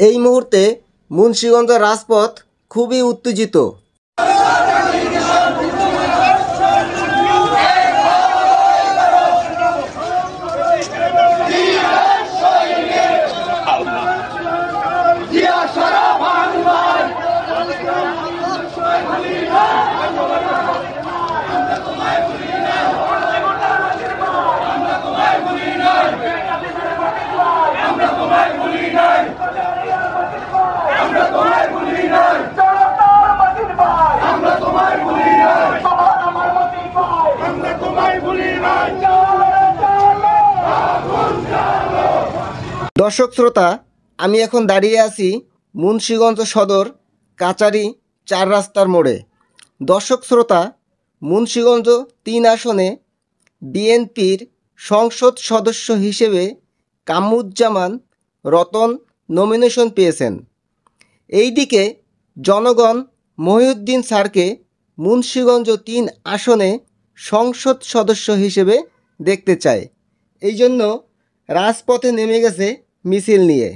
এই মুহূর্তে মুন্সিগঞ্জ রাজপথ খুবই উত্তেজিত। দর্শক শ্রোতা, আমি এখন দাঁড়িয়ে আছি মুন্সিগঞ্জ সদর কাচারি 4 রাস্তার মোড়ে। দর্শক শ্রোতা, মুন্সিগঞ্জ 3 আসনে বিএনপির সংসদ সদস্য হিসেবে কামরুজ্জামান রতন নমিনেশন পেয়েছেন। এইদিকে জনগণ মহিউদ্দিন স্যারকে মুন্সিগঞ্জ 3 আসনে সংসদ সদস্য হিসেবে দেখতে চায়। এই জন্য রাজপথে নেমে গেছে মিছিল নিয়ে।